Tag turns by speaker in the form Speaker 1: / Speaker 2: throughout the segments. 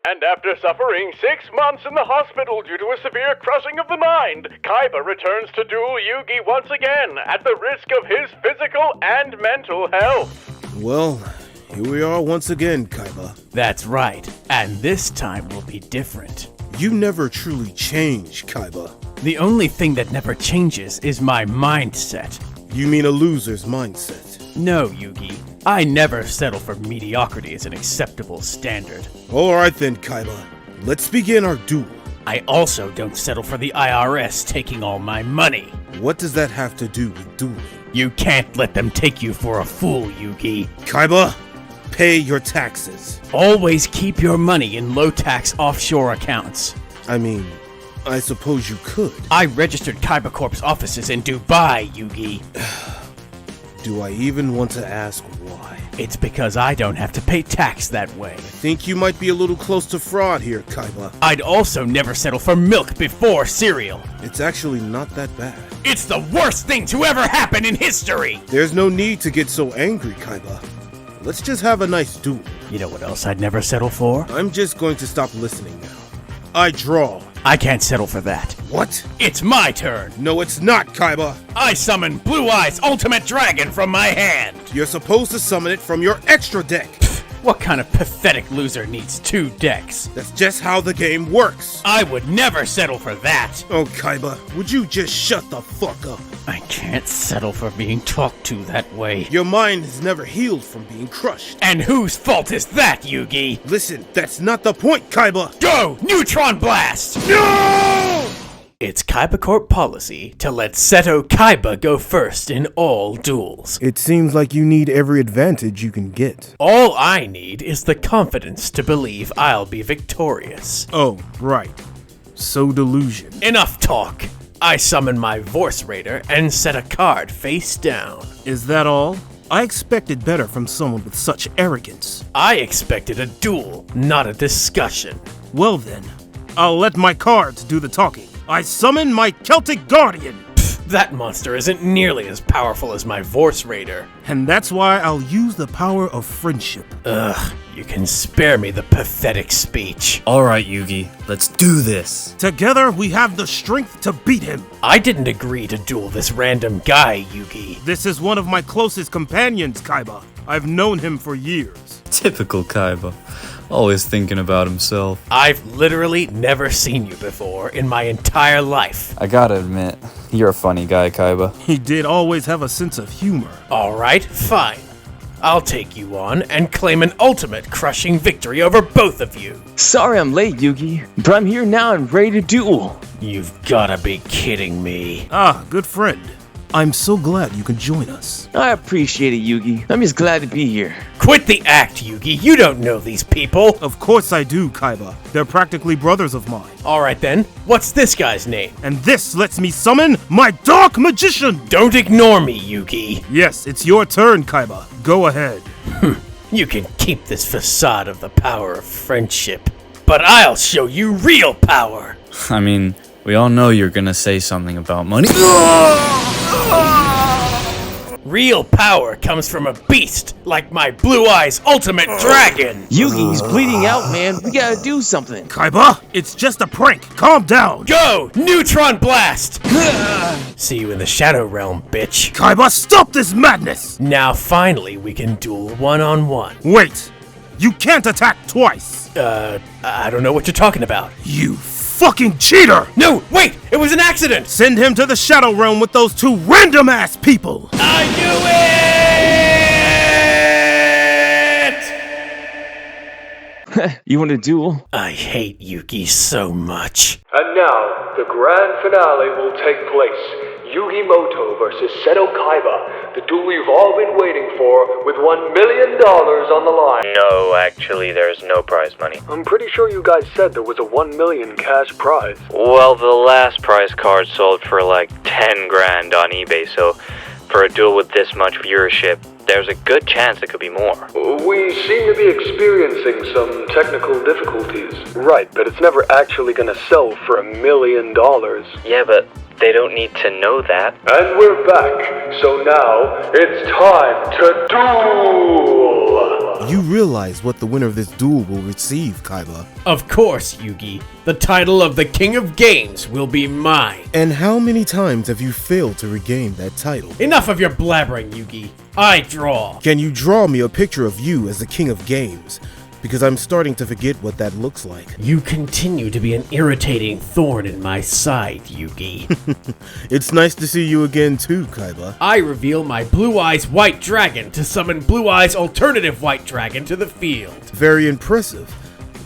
Speaker 1: And after suffering 6 months in the hospital due to a severe crushing of the mind, Kaiba returns to duel Yugi once again, at the risk of his physical and mental health.
Speaker 2: Well, here we are once again, Kaiba.
Speaker 3: That's right, and this time will be different.
Speaker 2: You never truly change, Kaiba.
Speaker 3: The only thing that never changes is my mindset.
Speaker 2: You mean a loser's mindset?
Speaker 3: No, Yugi. I never settle for mediocrity as an acceptable standard.
Speaker 2: Alright then, Kaiba. Let's begin our duel.
Speaker 3: I also don't settle for the IRS taking all my money.
Speaker 2: What does that have to do with dueling?
Speaker 3: You can't let them take you for a fool, Yugi.
Speaker 2: Kaiba, pay your taxes.
Speaker 3: Always keep your money in low-tax offshore accounts.
Speaker 2: I mean, I suppose you could.
Speaker 3: I registered Kaiba Corp's offices in Dubai, Yugi.
Speaker 2: Do I even want to ask why?
Speaker 3: It's because I don't have to pay tax that way.
Speaker 2: I think you might be a little close to fraud here, Kaiba.
Speaker 3: I'd also never settle for milk before cereal.
Speaker 2: It's actually not that bad.
Speaker 3: It's the worst thing to ever happen in history!
Speaker 2: There's no need to get so angry, Kaiba. Let's just have a nice duel.
Speaker 3: You know what else I'd never settle for?
Speaker 2: I'm just going to stop listening now. I draw.
Speaker 3: I can't settle for that.
Speaker 2: What?
Speaker 3: It's my turn.
Speaker 2: No, it's not, Kaiba.
Speaker 3: I summon Blue Eye's Ultimate Dragon from my hand.
Speaker 2: You're supposed to summon it from your extra deck.
Speaker 3: What kind of pathetic loser needs 2 decks?
Speaker 2: That's just how the game works.
Speaker 3: I would never settle for that.
Speaker 2: Oh, Kaiba, would you just shut the fuck up?
Speaker 3: I can't settle for being talked to that way.
Speaker 2: Your mind has never healed from being crushed.
Speaker 3: And whose fault is that, Yugi?
Speaker 2: Listen, that's not the point, Kaiba.
Speaker 3: Go! Neutron Blast!
Speaker 2: No!
Speaker 3: It's Kaiba Corp policy to let Seto Kaiba go first in all duels.
Speaker 2: It seems like you need every advantage you can get.
Speaker 3: All I need is the confidence to believe I'll be victorious.
Speaker 2: Oh, right. So delusion.
Speaker 3: Enough talk. I summon my Vorse Raider and set a card face down.
Speaker 2: Is that all? I expected better from someone with such arrogance.
Speaker 3: I expected a duel, not a discussion.
Speaker 2: Well then, I'll let my cards do the talking. I summon my Celtic Guardian!
Speaker 3: That monster isn't nearly as powerful as my Vorse Raider.
Speaker 2: And that's why I'll use the power of friendship.
Speaker 3: Ugh, you can spare me the pathetic speech.
Speaker 4: Alright, Yugi, let's do this.
Speaker 2: Together, we have the strength to beat him.
Speaker 3: I didn't agree to duel this random guy, Yugi.
Speaker 2: This is one of my closest companions, Kaiba. I've known him for years.
Speaker 4: Typical Kaiba. Always thinking about himself.
Speaker 3: I've literally never seen you before in my entire life.
Speaker 4: I gotta admit, you're a funny guy, Kaiba.
Speaker 2: He did always have a sense of humor.
Speaker 3: Alright, fine. I'll take you on and claim an ultimate crushing victory over both of you.
Speaker 5: Sorry I'm late, Yugi, but I'm here now and ready to duel.
Speaker 3: You've gotta be kidding me.
Speaker 2: Ah, good friend. I'm so glad you can join us.
Speaker 5: I appreciate it, Yugi. I'm just glad to be here.
Speaker 3: Quit the act, Yugi. You don't know these people.
Speaker 2: Of course I do, Kaiba. They're practically brothers of mine.
Speaker 3: Alright then, what's this guy's name?
Speaker 2: And this lets me summon my Dark Magician!
Speaker 3: Don't ignore me, Yugi.
Speaker 2: Yes, it's your turn, Kaiba. Go ahead.
Speaker 3: You can keep this facade of the power of friendship, but I'll show you real power.
Speaker 4: I mean, we all know you're gonna say something about money.
Speaker 3: Real power comes from a beast like my Blue Eye's Ultimate Dragon.
Speaker 5: Yugi's bleeding out, man. We gotta do something.
Speaker 2: Kaiba, it's just a prank. Calm down.
Speaker 3: Go! Neutron Blast! See you in the Shadow Realm, bitch.
Speaker 2: Kaiba, stop this madness!
Speaker 3: Now finally we can duel one-on-one.
Speaker 2: Wait, you can't attack twice.
Speaker 3: I don't know what you're talking about.
Speaker 2: You fucking cheater!
Speaker 3: No, wait! It was an accident!
Speaker 2: Send him to the Shadow Realm with those 2 random-ass people!
Speaker 3: I knew it!
Speaker 5: You want to duel?
Speaker 3: I hate Yugi so much.
Speaker 1: And now, the grand finale will take place. Yugi Moto versus Seto Kaiba, the duel you've all been waiting for, with $1 million on the line.
Speaker 6: No, actually, there's no prize money.
Speaker 1: I'm pretty sure you guys said there was a $1 million cash prize.
Speaker 6: Well, the last prize card sold for like 10 grand on eBay, so for a duel with this much viewership, there's a good chance it could be more.
Speaker 1: We seem to be experiencing some technical difficulties. Right, but it's never actually gonna sell for $1 million.
Speaker 6: Yeah, but they don't need to know that.
Speaker 1: And we're back, so now it's time to duel!
Speaker 2: You realize what the winner of this duel will receive, Kaiba.
Speaker 3: Of course, Yugi. The title of the King of Games will be mine.
Speaker 2: And how many times have you failed to regain that title?
Speaker 3: Enough of your blabbering, Yugi. I draw.
Speaker 2: Can you draw me a picture of you as the King of Games? Because I'm starting to forget what that looks like.
Speaker 3: You continue to be an irritating thorn in my side, Yugi.
Speaker 2: It's nice to see you again too, Kaiba.
Speaker 3: I reveal my Blue Eyes White Dragon to summon Blue Eyes Alternative White Dragon to the field.
Speaker 2: Very impressive.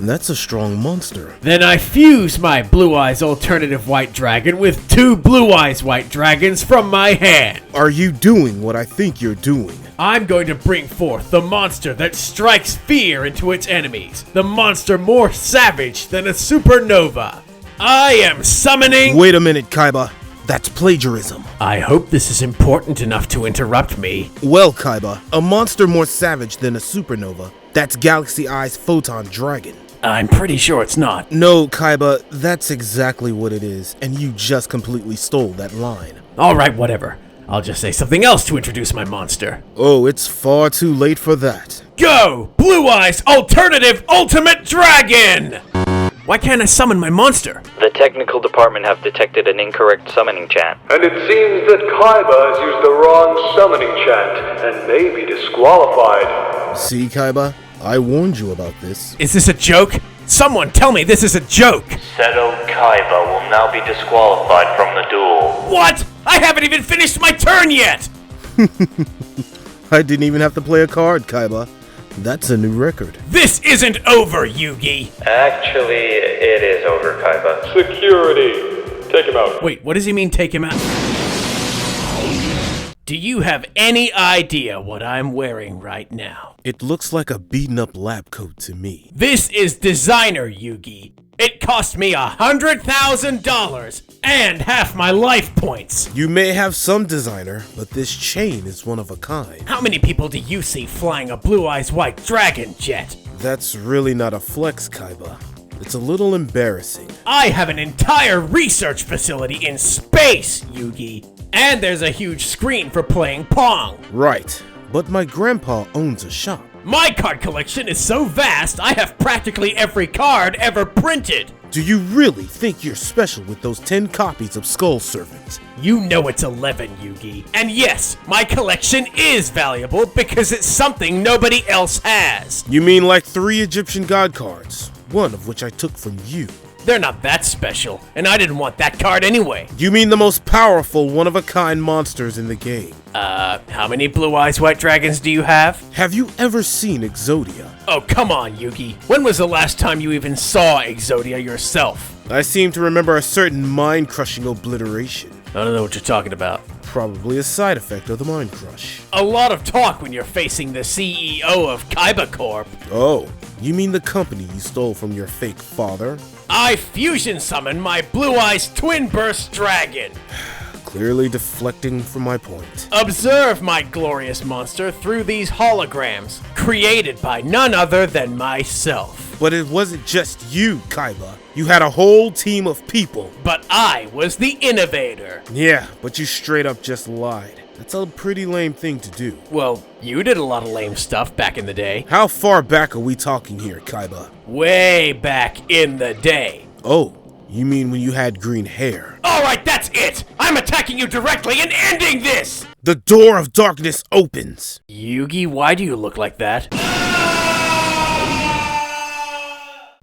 Speaker 2: That's a strong monster.
Speaker 3: Then I fuse my Blue Eyes Alternative White Dragon with 2 Blue Eyes White Dragons from my hand.
Speaker 2: Are you doing what I think you're doing?
Speaker 3: I'm going to bring forth the monster that strikes fear into its enemies. The monster more savage than a supernova. I am summoning...
Speaker 2: Wait a minute, Kaiba. That's plagiarism.
Speaker 3: I hope this is important enough to interrupt me.
Speaker 2: Well, Kaiba, a monster more savage than a supernova. That's Galaxy Eye's Photon Dragon.
Speaker 3: I'm pretty sure it's not.
Speaker 2: No, Kaiba, that's exactly what it is, and you just completely stole that line.
Speaker 3: Alright, whatever. I'll just say something else to introduce my monster.
Speaker 2: Oh, it's far too late for that.
Speaker 3: Go! Blue Eyes Alternative Ultimate Dragon! Why can't I summon my monster?
Speaker 6: The technical department have detected an incorrect summoning chant.
Speaker 1: And it seems that Kaiba has used the wrong summoning chant and may be disqualified.
Speaker 2: See, Kaiba? I warned you about this.
Speaker 3: Is this a joke? Someone tell me this is a joke!
Speaker 6: Seto Kaiba will now be disqualified from the duel.
Speaker 3: What? I haven't even finished my turn yet!
Speaker 2: I didn't even have to play a card, Kaiba. That's a new record.
Speaker 3: This isn't over, Yugi!
Speaker 6: Actually, it is over, Kaiba.
Speaker 1: Security. Take him out.
Speaker 3: Wait, what does he mean take him out? Do you have any idea what I'm wearing right now?
Speaker 2: It looks like a beaten-up lab coat to me.
Speaker 3: This is designer, Yugi. It cost me $100,000 and half my life points.
Speaker 2: You may have some designer, but this chain is one of a kind.
Speaker 3: How many people do you see flying a Blue Eyes White Dragon jet?
Speaker 2: That's really not a flex, Kaiba. It's a little embarrassing.
Speaker 3: I have an entire research facility in space, Yugi. And there's a huge screen for playing Pong.
Speaker 2: Right, but my grandpa owns a shop.
Speaker 3: My card collection is so vast, I have practically every card ever printed.
Speaker 2: Do you really think you're special with those 10 copies of Skull Servant?
Speaker 3: You know it's 11, Yugi. And yes, my collection is valuable because it's something nobody else has.
Speaker 2: You mean like 3 Egyptian god cards, one of which I took from you.
Speaker 3: They're not that special, and I didn't want that card anyway.
Speaker 2: You mean the most powerful, one-of-a-kind monsters in the game.
Speaker 3: How many Blue Eyes White Dragons do you have?
Speaker 2: Have you ever seen Exodia?
Speaker 3: Oh, come on, Yugi. When was the last time you even saw Exodia yourself?
Speaker 2: I seem to remember a certain mind-crushing obliteration.
Speaker 3: I don't know what you're talking about.
Speaker 2: Probably a side effect of the mind crush.
Speaker 3: A lot of talk when you're facing the CEO of Kaiba Corp.
Speaker 2: Oh, you mean the company you stole from your fake father?
Speaker 3: I fusion summon my Blue Eyes Twin Burst Dragon.
Speaker 2: Clearly deflecting from my point.
Speaker 3: Observe my glorious monster through these holograms, created by none other than myself.
Speaker 2: But it wasn't just you, Kaiba. You had a whole team of people.
Speaker 3: But I was the innovator.
Speaker 2: Yeah, but you straight up just lied. That's a pretty lame thing to do.
Speaker 3: Well, you did a lot of lame stuff back in the day.
Speaker 2: How far back are we talking here, Kaiba?
Speaker 3: Way back in the day.
Speaker 2: Oh, you mean when you had green hair?
Speaker 3: Alright, that's it! I'm attacking you directly and ending this!
Speaker 2: The door of darkness opens.
Speaker 3: Yugi, why do you look like that?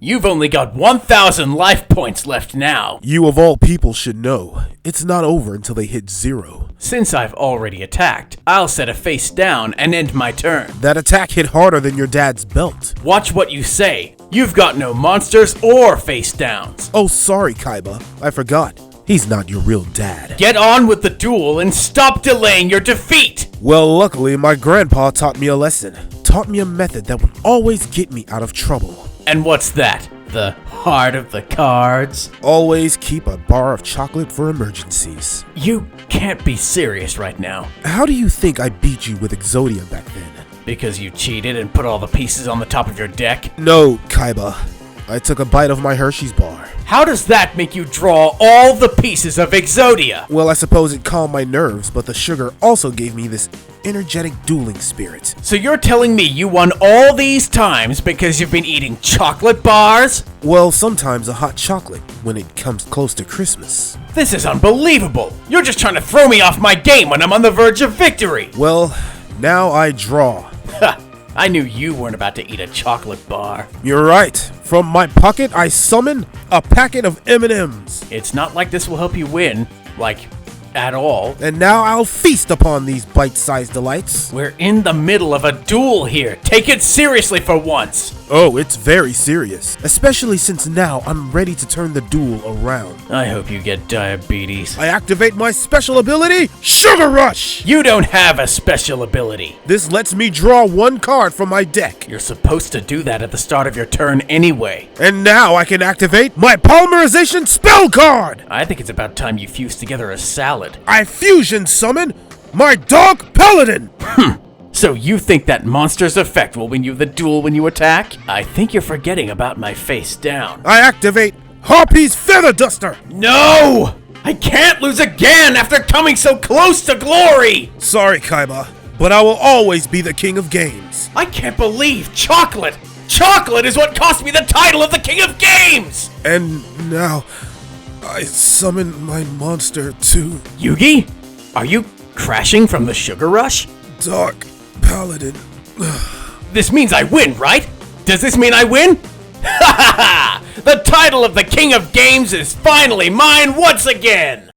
Speaker 3: You've only got 1,000 life points left now.
Speaker 2: You of all people should know, it's not over until they hit 0.
Speaker 3: Since I've already attacked, I'll set a face down and end my turn.
Speaker 2: That attack hit harder than your dad's belt.
Speaker 3: Watch what you say. You've got no monsters or face downs.
Speaker 2: Oh, sorry, Kaiba. I forgot. He's not your real dad.
Speaker 3: Get on with the duel and stop delaying your defeat!
Speaker 2: Well, luckily, my grandpa taught me a lesson. Taught me a method that would always get me out of trouble.
Speaker 3: And what's that? The heart of the cards?
Speaker 2: Always keep a bar of chocolate for emergencies.
Speaker 3: You can't be serious right now.
Speaker 2: How do you think I beat you with Exodia back then?
Speaker 3: Because you cheated and put all the pieces on the top of your deck?
Speaker 2: No, Kaiba. I took a bite of my Hershey's bar.
Speaker 3: How does that make you draw all the pieces of Exodia?
Speaker 2: Well, I suppose it calmed my nerves, but the sugar also gave me this energetic dueling spirit.
Speaker 3: So you're telling me you won all these times because you've been eating chocolate bars?
Speaker 2: Well, sometimes a hot chocolate when it comes close to Christmas.
Speaker 3: This is unbelievable. You're just trying to throw me off my game when I'm on the verge of victory.
Speaker 2: Well, now I draw.
Speaker 3: Ha! I knew you weren't about to eat a chocolate bar.
Speaker 2: You're right. From my pocket, I summon a packet of M&Ms.
Speaker 3: It's not like this will help you win, like, at all.
Speaker 2: And now I'll feast upon these bite-sized delights.
Speaker 3: We're in the middle of a duel here. Take it seriously for once.
Speaker 2: Oh, it's very serious. Especially since now I'm ready to turn the duel around.
Speaker 3: I hope you get diabetes.
Speaker 2: I activate my special ability, Sugar Rush!
Speaker 3: You don't have a special ability.
Speaker 2: This lets me draw one card from my deck.
Speaker 3: You're supposed to do that at the start of your turn anyway.
Speaker 2: And now I can activate my Polymerization spell card!
Speaker 3: I think it's about time you fused together a salad.
Speaker 2: I fusion summon my Dog Paladin!
Speaker 3: So you think that monster's effect will win you the duel when you attack? I think you're forgetting about my face down.
Speaker 2: I activate Harpy's Feather Duster!
Speaker 3: No! I can't lose again after coming so close to glory!
Speaker 2: Sorry, Kaiba, but I will always be the king of games.
Speaker 3: I can't believe chocolate! Chocolate is what cost me the title of the king of games!
Speaker 2: And now, I summon my monster to
Speaker 3: Yugi? Are you crashing from the sugar rush?
Speaker 2: Dark Paladin.
Speaker 3: This means I win, right? Does this mean I win? Ha ha ha! The title of the king of games is finally mine once again!